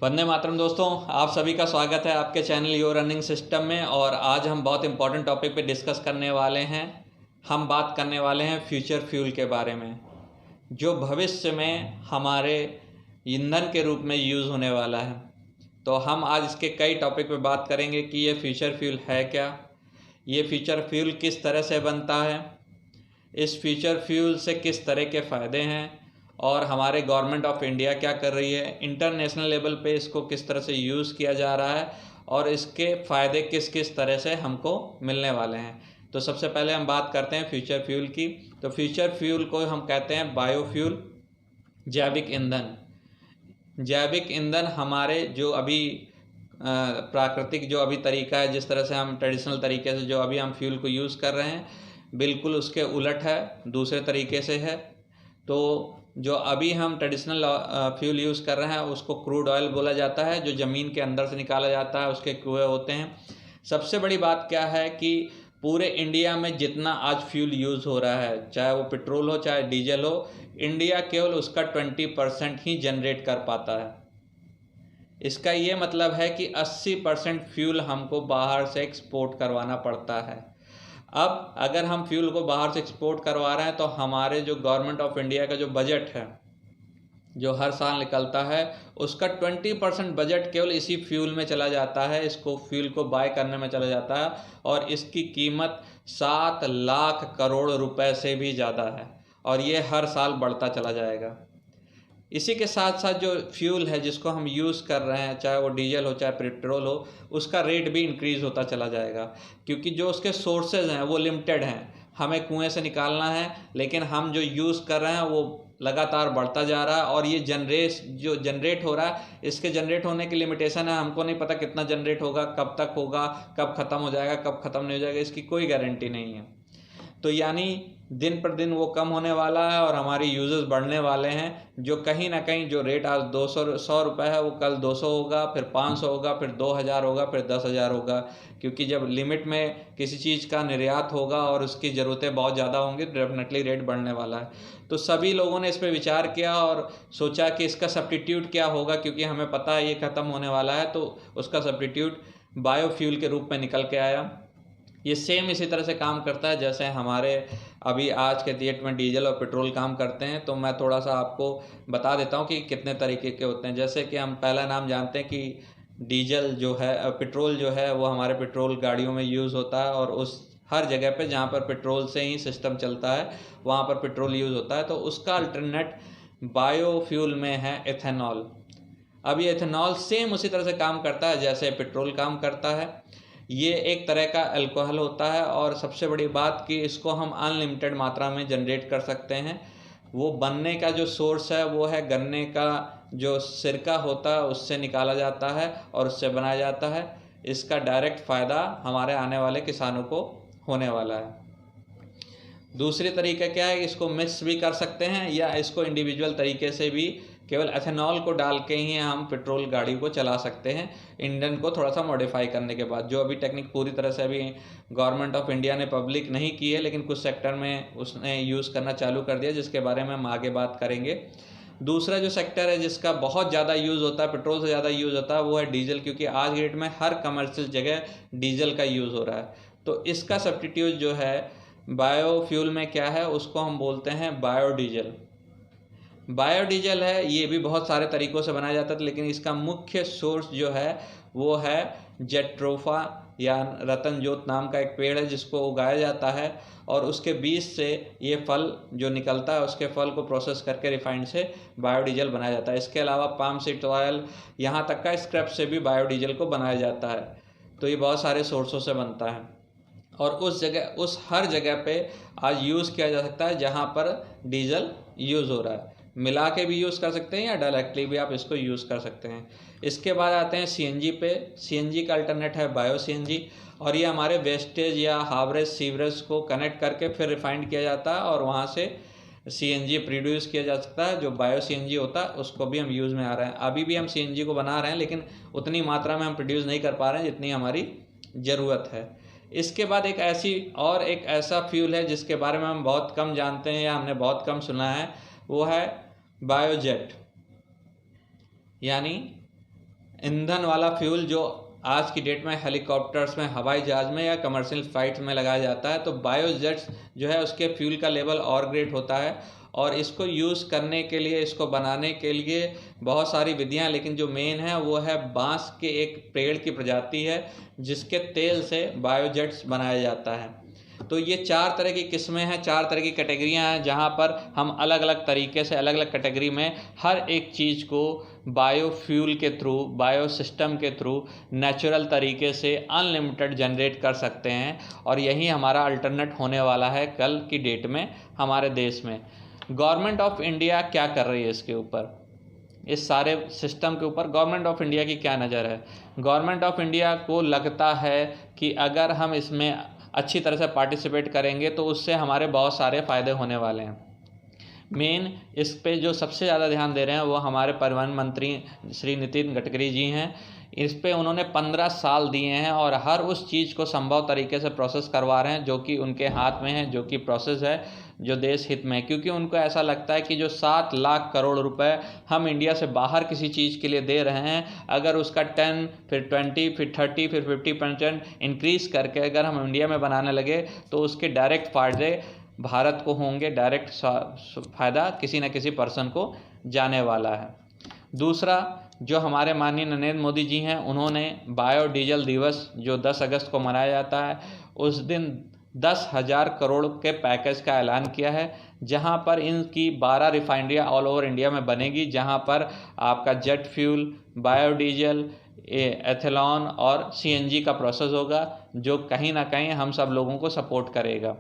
वंदे मातरम दोस्तों, आप सभी का स्वागत है आपके चैनल योर रनिंग सिस्टम में। और आज हम बहुत इंपॉर्टेंट टॉपिक पे डिस्कस करने वाले हैं। हम बात करने वाले हैं फ्यूचर फ्यूल के बारे में, जो भविष्य में हमारे ईंधन के रूप में यूज़ होने वाला है। तो हम आज इसके कई टॉपिक पे बात करेंगे कि ये फ्यूचर फ्यूल है क्या, ये फ्यूचर फ्यूल किस तरह से बनता है, इस फ्यूचर फ्यूल से किस तरह के फ़ायदे हैं और हमारे गवर्नमेंट ऑफ इंडिया क्या कर रही है, इंटरनेशनल लेवल पे इसको किस तरह से यूज़ किया जा रहा है और इसके फ़ायदे किस किस तरह से हमको मिलने वाले हैं। तो सबसे पहले हम बात करते हैं फ्यूचर फ्यूल की। तो फ्यूचर फ्यूल को हम कहते हैं बायोफ्यूल, जैविक ईंधन। जैविक ईंधन हमारे जो अभी प्राकृतिक जो अभी तरीका है, जिस तरह से हम ट्रेडिशनल तरीके से जो अभी हम फ्यूल को यूज़ कर रहे हैं, बिल्कुल उसके उलट है, दूसरे तरीके से है। तो जो अभी हम ट्रेडिशनल फ्यूल यूज़ कर रहे हैं उसको क्रूड ऑयल बोला जाता है, जो ज़मीन के अंदर से निकाला जाता है, उसके कुएँ होते हैं। सबसे बड़ी बात क्या है कि पूरे इंडिया में जितना आज फ्यूल यूज़ हो रहा है, चाहे वो पेट्रोल हो चाहे डीजल हो, इंडिया केवल उसका 20% ही जनरेट कर पाता है। इसका ये मतलब है कि 80% फ्यूल हमको बाहर से एक्सपोर्ट करवाना पड़ता है। अब अगर हम फ्यूल को बाहर से एक्सपोर्ट करवा रहे हैं तो हमारे जो गवर्नमेंट ऑफ इंडिया का जो बजट है, जो हर साल निकलता है, उसका 20% बजट केवल इसी फ्यूल में चला जाता है, इसको फ्यूल को बाय करने में चला जाता है। और इसकी कीमत 7 लाख करोड़ रुपए से भी ज़्यादा है और ये हर साल बढ़ता चला जाएगा। इसी के साथ साथ जो फ्यूल है जिसको हम यूज़ कर रहे हैं, चाहे वो डीजल हो चाहे पेट्रोल हो, उसका रेट भी इंक्रीज़ होता चला जाएगा, क्योंकि जो उसके सोर्सेज हैं वो लिमिटेड हैं। हमें कुएं से निकालना है, लेकिन हम जो यूज़ कर रहे हैं वो लगातार बढ़ता जा रहा है। और ये जो जनरेट हो रहा है, इसके जनरेट होने की लिमिटेशन है। हमको नहीं पता कितना जनरेट होगा, कब तक होगा, कब ख़त्म हो जाएगा, कब ख़त्म नहीं हो जाएगा, इसकी कोई गारंटी नहीं है। तो यानी दिन पर दिन वो कम होने वाला है और हमारी यूज़र्स बढ़ने वाले हैं, जो कहीं ना कहीं जो रेट आज 100 रुपये है वो कल 200 होगा, फिर 500 होगा, फिर 2000 होगा, फिर 10,000 होगा। क्योंकि जब लिमिट में किसी चीज़ का निर्यात होगा और उसकी ज़रूरतें बहुत ज़्यादा होंगी तो डेफिनेटली रेट बढ़ने वाला है। तो सभी लोगों ने इस पर विचार किया और सोचा कि इसका सब्स्टिट्यूट क्या होगा, क्योंकि हमें पता है ये ख़त्म होने वाला है। तो उसका सब्स्टिट्यूट बायोफ्यूल के रूप में निकल के आया। ये सेम इसी तरह से काम करता है जैसे हमारे अभी आज के डेट में डीजल और पेट्रोल काम करते हैं। तो मैं थोड़ा सा आपको बता देता हूँ कि कितने तरीके के होते हैं। जैसे कि हम पहला नाम जानते हैं कि डीजल जो है, पेट्रोल जो है वो हमारे पेट्रोल गाड़ियों में यूज़ होता है और उस हर जगह पे जहाँ पर पेट्रोल से ही सिस्टम चलता है वहाँ पर पेट्रोल यूज़ होता है। तो उसका अल्टरनेट बायोफ्यूल में है एथेनॉल। अब ये एथेनॉल सेम उसी तरह से काम करता है जैसे पेट्रोल काम करता है। ये एक तरह का अल्कोहल होता है और सबसे बड़ी बात कि इसको हम अनलिमिटेड मात्रा में जनरेट कर सकते हैं। वो बनने का जो सोर्स है वो है गन्ने का जो सिरका होता है उससे निकाला जाता है और उससे बनाया जाता है। इसका डायरेक्ट फ़ायदा हमारे आने वाले किसानों को होने वाला है। दूसरी तरीका क्या है, इसको मिक्स भी कर सकते हैं या इसको इंडिविजुअल तरीके से भी केवल एथेनॉल को डाल के ही हम पेट्रोल गाड़ी को चला सकते हैं, इंजन को थोड़ा सा मॉडिफाई करने के बाद। जो अभी टेक्निक पूरी तरह से अभी गवर्नमेंट ऑफ इंडिया ने पब्लिक नहीं की है, लेकिन कुछ सेक्टर में उसने यूज़ करना चालू कर दिया, जिसके बारे में हम आगे बात करेंगे। दूसरा जो सेक्टर है जिसका बहुत ज़्यादा यूज़ होता है, पेट्रोल से ज़्यादा यूज़ होता है, वो है डीजल, क्योंकि आज के डेट में हर कमर्शियल जगह डीजल का यूज़ हो रहा है। तो इसका सब्स्टिट्यूट जो है बायोफ्यूल में क्या है, उसको हम बोलते हैं बायोडीजल। बायोडीजल है, ये भी बहुत सारे तरीक़ों से बनाया जाता है, लेकिन इसका मुख्य सोर्स जो है वो है जेट्रोफा या रतनजोत नाम का एक पेड़ है जिसको उगाया जाता है और उसके बीज से ये फल जो निकलता है उसके फल को प्रोसेस करके रिफाइंड से बायोडीजल बनाया जाता है। इसके अलावा पाम सीड ऑयल, यहाँ तक का स्क्रैप से भी बायोडीजल को बनाया जाता है। तो ये बहुत सारे सोर्सों से बनता है और उस हर जगह पे आज यूज़ किया जा सकता है जहाँ पर डीजल यूज़ हो रहा है। मिला के भी यूज़ कर सकते हैं या डायरेक्टली भी आप इसको यूज़ कर सकते हैं। इसके बाद आते हैं सीएनजी पे। सीएनजी का अल्टरनेट है बायो सीएनजी और ये हमारे वेस्टेज या हावरेज सीवरेज को कनेक्ट करके फिर रिफाइंड किया जाता है और वहाँ से सीएनजी प्रोड्यूस किया जा सकता है। जो बायो सीएनजी होता है उसको भी हम यूज़ में आ रहे हैं। अभी भी हम सीएनजी को बना रहे हैं, लेकिन उतनी मात्रा में हम प्रोड्यूस नहीं कर पा रहे हैं जितनी हमारी ज़रूरत है। इसके बाद एक ऐसा फ्यूल है जिसके बारे में हम बहुत कम जानते हैं या हमने बहुत कम सुना है, वो है बायोजेट। यानी ईंधन वाला फ्यूल जो आज की डेट में हेलीकॉप्टर्स में, हवाई जहाज़ में या कमर्शियल फ्लाइट में लगाया जाता है, तो बायोजेट्स जो है उसके फ्यूल का लेवल और ग्रेट होता है। और इसको यूज़ करने के लिए, इसको बनाने के लिए बहुत सारी विधियां, लेकिन जो मेन है वो है बांस के एक पेड़ की प्रजाति है जिसके तेल से बायोजेट्स बनाया जाता है। तो ये 4 तरह की किस्में हैं, 4 तरह की कैटेगरियां हैं, जहां पर हम अलग अलग तरीके से, अलग अलग कैटेगरी में हर एक चीज़ को बायोफ्यूल के थ्रू, बायो सिस्टम के थ्रू नेचुरल तरीके से अनलिमिटेड जनरेट कर सकते हैं। और यही हमारा अल्टरनेट होने वाला है कल की डेट में हमारे देश में। गवर्नमेंट ऑफ इंडिया क्या कर रही है इसके ऊपर, इस सारे सिस्टम के ऊपर गवर्नमेंट ऑफ इंडिया की क्या नज़र है? गवर्नमेंट ऑफ इंडिया को लगता है कि अगर हम इसमें अच्छी तरह से पार्टिसिपेट करेंगे तो उससे हमारे बहुत सारे फ़ायदे होने वाले हैं। मेन इस पे जो सबसे ज़्यादा ध्यान दे रहे हैं वो हमारे परिवहन मंत्री श्री नितिन गडकरी जी हैं। इस पे उन्होंने 15 साल दिए हैं और हर उस चीज़ को संभव तरीके से प्रोसेस करवा रहे हैं जो कि उनके हाथ में है, जो कि प्रोसेस है जो देश हित में है। क्योंकि उनको ऐसा लगता है कि जो 7 लाख करोड़ रुपए हम इंडिया से बाहर किसी चीज़ के लिए दे रहे हैं, अगर उसका 10, फिर 20, फिर 30, फिर 50% इंक्रीज़ करके अगर हम इंडिया में बनाने लगे तो उसके डायरेक्ट फ़ायदे भारत को होंगे, डायरेक्ट फ़ायदा किसी न किसी पर्सन को जाने वाला है। दूसरा, जो हमारे माननीय नरेंद्र मोदी जी हैं, उन्होंने बायोडीजल दिवस जो 10 अगस्त को मनाया जाता है, उस दिन 10,000 करोड़ के पैकेज का ऐलान किया है, जहां पर इनकी 12 रिफाइनरियाँ ऑल ओवर इंडिया में बनेगी, जहां पर आपका जेट फ्यूल, बायोडीजल, एथेलॉन और सीएनजी का प्रोसेस होगा, जो कहीं ना कहीं हम सब लोगों को सपोर्ट करेगा।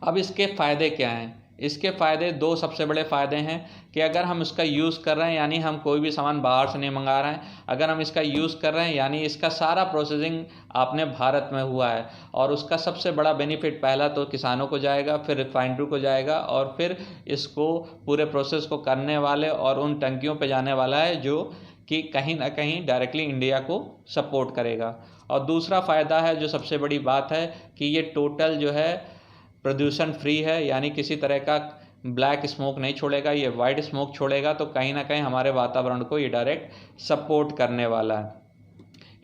अब इसके फ़ायदे क्या हैं? इसके फ़ायदे 2 सबसे बड़े फ़ायदे हैं कि अगर हम इसका यूज़ कर रहे हैं, यानी हम कोई भी सामान बाहर से नहीं मंगा रहे हैं, अगर हम इसका यूज़ कर रहे हैं यानी इसका सारा प्रोसेसिंग आपने भारत में हुआ है, और उसका सबसे बड़ा बेनिफिट पहला तो किसानों को जाएगा, फिर रिफाइनरी को जाएगा, और फिर इसको पूरे प्रोसेस को करने वाले और उन टंकियों पर जाने वाला है जो कि कहीं ना कहीं डायरेक्टली इंडिया को सपोर्ट करेगा। और दूसरा फ़ायदा है जो सबसे बड़ी बात है कि ये टोटल जो है प्रदूषण फ्री है, यानी किसी तरह का ब्लैक स्मोक नहीं छोड़ेगा, ये वाइट स्मोक छोड़ेगा, तो कहीं ना कहीं हमारे वातावरण को ये डायरेक्ट सपोर्ट करने वाला है।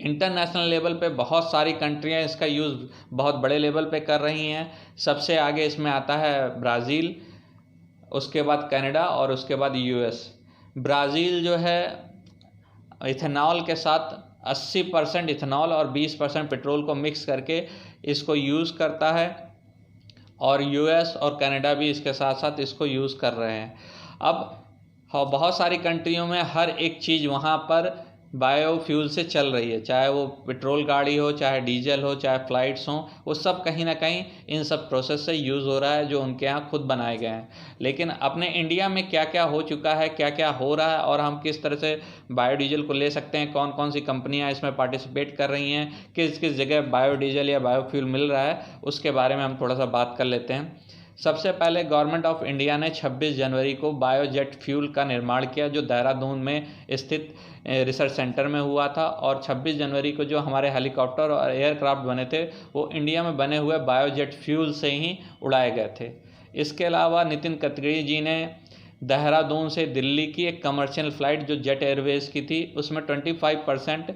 इंटरनेशनल लेवल पे बहुत सारी कंट्रियां इसका यूज़ बहुत बड़े लेवल पे कर रही हैं। सबसे आगे इसमें आता है ब्राज़ील, उसके बाद कनाडा और उसके बाद यूएस। ब्राज़ील जो है इथेनॉल के साथ 80% इथेनॉल और 20% पेट्रोल को मिक्स करके इसको यूज़ करता है, और यूएस और कनाडा भी इसके साथ साथ इसको यूज़ कर रहे हैं। अब बहुत सारी कंट्रियों में हर एक चीज़ वहाँ पर बायोफ्यूल से चल रही है, चाहे वो पेट्रोल गाड़ी हो, चाहे डीजल हो, चाहे फ्लाइट्स हों, वो सब कहीं ना कहीं इन सब प्रोसेस से यूज़ हो रहा है जो उनके यहाँ खुद बनाए गए हैं। लेकिन अपने इंडिया में क्या क्या हो चुका है, क्या क्या हो रहा है, और हम किस तरह से बायोडीजल को ले सकते हैं, कौन कौन सी कंपनियाँ इसमें पार्टिसिपेट कर रही हैं, किस किस जगह बायोडीजल या बायोफ्यूल मिल रहा है, उसके बारे में हम थोड़ा सा बात कर लेते हैं। सबसे पहले गवर्नमेंट ऑफ इंडिया ने 26 जनवरी को बायोजेट फ्यूल का निर्माण किया, जो देहरादून में स्थित रिसर्च सेंटर में हुआ था। और 26 जनवरी को जो हमारे हेलीकॉप्टर और एयरक्राफ्ट बने थे वो इंडिया में बने हुए बायोजेट फ्यूल से ही उड़ाए गए थे। इसके अलावा नितिन गडकरी जी ने देहरादून से दिल्ली की एक कमर्शियल फ़्लाइट जो जेट एयरवेज़ की थी, उसमें 25%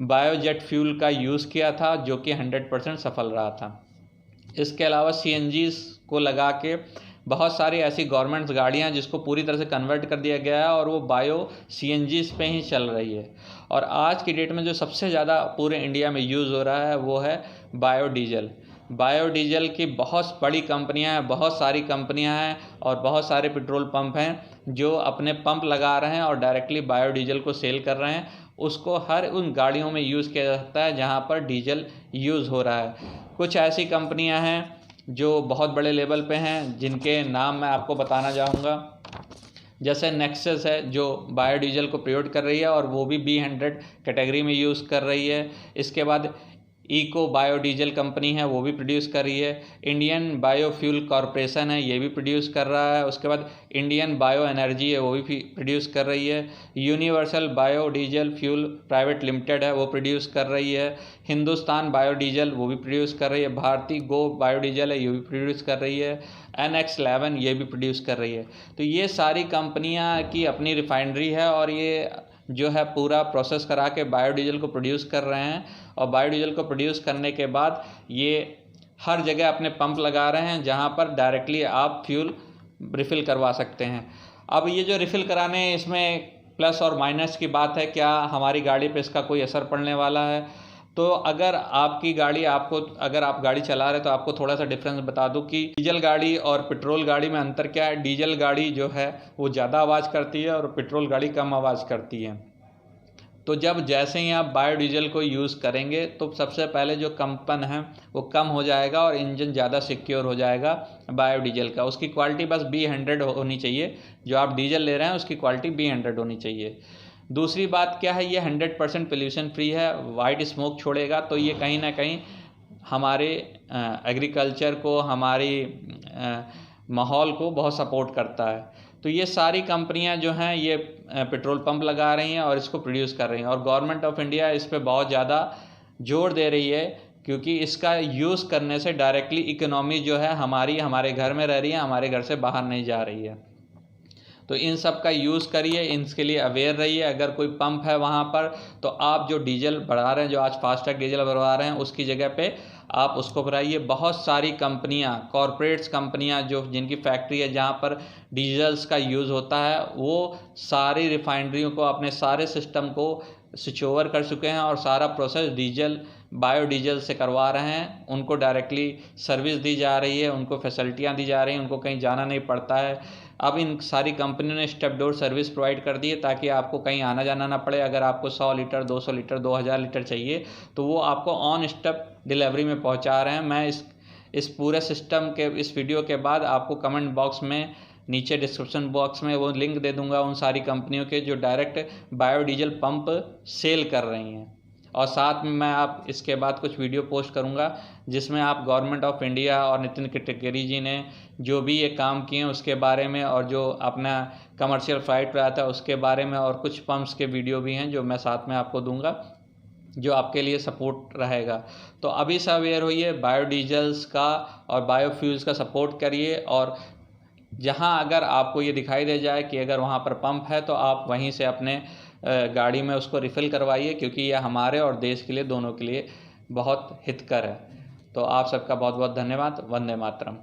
बायोजेट फ्यूल का यूज़ किया था, जो कि 100% सफल रहा था। इसके अलावा सीएनजी को लगा के बहुत सारी ऐसी गवर्नमेंट्स गाड़ियां जिसको पूरी तरह से कन्वर्ट कर दिया गया है और वो बायो सीएनजी पे ही चल रही है। और आज की डेट में जो सबसे ज़्यादा पूरे इंडिया में यूज़ हो रहा है वो है बायोडीजल। बायोडीजल की बहुत बड़ी कंपनियां हैं, बहुत सारी कंपनियां हैं और बहुत सारे पेट्रोल पंप हैं जो अपने पंप लगा रहे हैं और डायरेक्टली बायोडीजल को सेल कर रहे हैं। उसको हर उन गाड़ियों में यूज़ किया जा सकता है जहां पर डीजल यूज़ हो रहा है। कुछ ऐसी कंपनियां हैं जो बहुत बड़े लेवल पे हैं, जिनके नाम मैं आपको बताना चाहूँगा। जैसे नेक्सस है जो बायोडीजल को प्रयोग कर रही है और वो भी B100 कैटेगरी में यूज़ कर रही है। इसके बाद इको बायोडीजल कंपनी है, वो भी प्रोड्यूस कर रही है। इंडियन बायोफ्यूल कॉरपोरेशन है, ये भी प्रोड्यूस कर रहा है। उसके बाद इंडियन बायो एनर्जी है, वो भी प्रोड्यूस कर रही है। Universal biodiesel fuel private limited है, वो प्रोड्यूस कर रही है। हिंदुस्तान बायोडीजल वो भी प्रोड्यूस कर रही है। भारती गो बायोडीजल है, ये भी प्रोड्यूस कर रही है। NX11 ये भी प्रोड्यूस कर रही है। तो ये सारी कंपनियां की अपनी रिफाइनरी है और ये जो है पूरा प्रोसेस करा के बायोडीजल को प्रोड्यूस कर रहे हैं, और बायोडीजल को प्रोड्यूस करने के बाद ये हर जगह अपने पंप लगा रहे हैं जहाँ पर डायरेक्टली आप फ्यूल रिफ़िल करवा सकते हैं। अब ये जो रिफ़िल कराने, इसमें प्लस और माइनस की बात है, क्या हमारी गाड़ी पे इसका कोई असर पड़ने वाला है? तो अगर आपकी गाड़ी अगर आप गाड़ी चला रहे तो आपको थोड़ा सा डिफरेंस बता दूं कि डीजल गाड़ी और पेट्रोल गाड़ी में अंतर क्या है। डीजल गाड़ी जो है वो ज़्यादा आवाज़ करती है और पेट्रोल गाड़ी कम आवाज़ करती है। तो जैसे ही आप बायोडीजल को यूज़ करेंगे तो सबसे पहले जो कंपन है वो कम हो जाएगा और इंजन ज़्यादा सिक्योर हो जाएगा बायोडीजल का। उसकी क्वालिटी बस B100 होनी चाहिए। जो आप डीजल ले रहे हैं उसकी क्वालिटी B100 होनी चाहिए। दूसरी बात क्या है, ये 100% पोल्यूशन फ्री है, वाइट स्मोक छोड़ेगा। तो ये कहीं ना कहीं हमारे एग्रीकल्चर को, हमारी माहौल को बहुत सपोर्ट करता है। तो ये सारी कंपनियां जो हैं ये पेट्रोल पंप लगा रही हैं और इसको प्रोड्यूस कर रही हैं, और गवर्नमेंट ऑफ इंडिया इस पे बहुत ज़्यादा जोर दे रही है, क्योंकि इसका यूज़ करने से डायरेक्टली इकोनॉमी जो है हमारे घर में रह रही है, हमारे घर से बाहर नहीं जा रही है। तो इन सब का यूज़ करिए, इनके लिए अवेयर रहिए। अगर कोई पंप है वहाँ पर तो आप जो डीजल बढ़ा रहे हैं, जो आज फास्टैग डीजल बढ़वा रहे हैं, उसकी जगह पे आप उसको भराइए। बहुत सारी कंपनियाँ, कॉरपोरेट्स कंपनियाँ जिनकी फैक्ट्री है जहाँ पर डीजल्स का यूज़ होता है, वो सारी रिफाइनरियों को, अपने सारे सिस्टम को स्विच ओवर कर चुके हैं और सारा प्रोसेस बायोडीजल से करवा रहे हैं। उनको डायरेक्टली सर्विस दी जा रही है, उनको फैसिलिटियाँ दी जा रही हैं, उनको कहीं जाना नहीं पड़ता है। अब इन सारी कंपनियों ने स्टेप डोर सर्विस प्रोवाइड कर दी है ताकि आपको कहीं आना जाना ना पड़े। अगर आपको 100 लीटर, 200 लीटर, 2000 लीटर चाहिए तो वो आपको ऑन स्टेप डिलीवरी में पहुंचा रहे हैं। मैं इस पूरे सिस्टम के, इस वीडियो के बाद आपको कमेंट बॉक्स में, नीचे डिस्क्रिप्शन बॉक्स में वो लिंक दे दूंगा उन सारी कंपनियों के जो डायरेक्ट बायोडीजल पंप सेल कर रही हैं। और साथ में मैं आप इसके बाद कुछ वीडियो पोस्ट करूंगा जिसमें आप गवर्नमेंट ऑफ इंडिया और नितिन गडकरी जी ने जो भी ये काम किए हैं उसके बारे में, और जो अपना कमर्शियल फ्लाइट पर आता है उसके बारे में, और कुछ पंप्स के वीडियो भी हैं जो मैं साथ में आपको दूंगा, जो आपके लिए सपोर्ट रहेगा। तो अभी से अवेयर होइए, बायोडीजल्स का और बायोफ्यूल्स का सपोर्ट करिए। और जहां अगर आपको ये दिखाई दे जाए कि अगर वहां पर पंप है तो आप वहीं से अपने गाड़ी में उसको रिफ़िल करवाइए, क्योंकि यह हमारे और देश के लिए, दोनों के लिए बहुत हितकर है। तो आप सबका बहुत बहुत धन्यवाद। वंदे मातरम।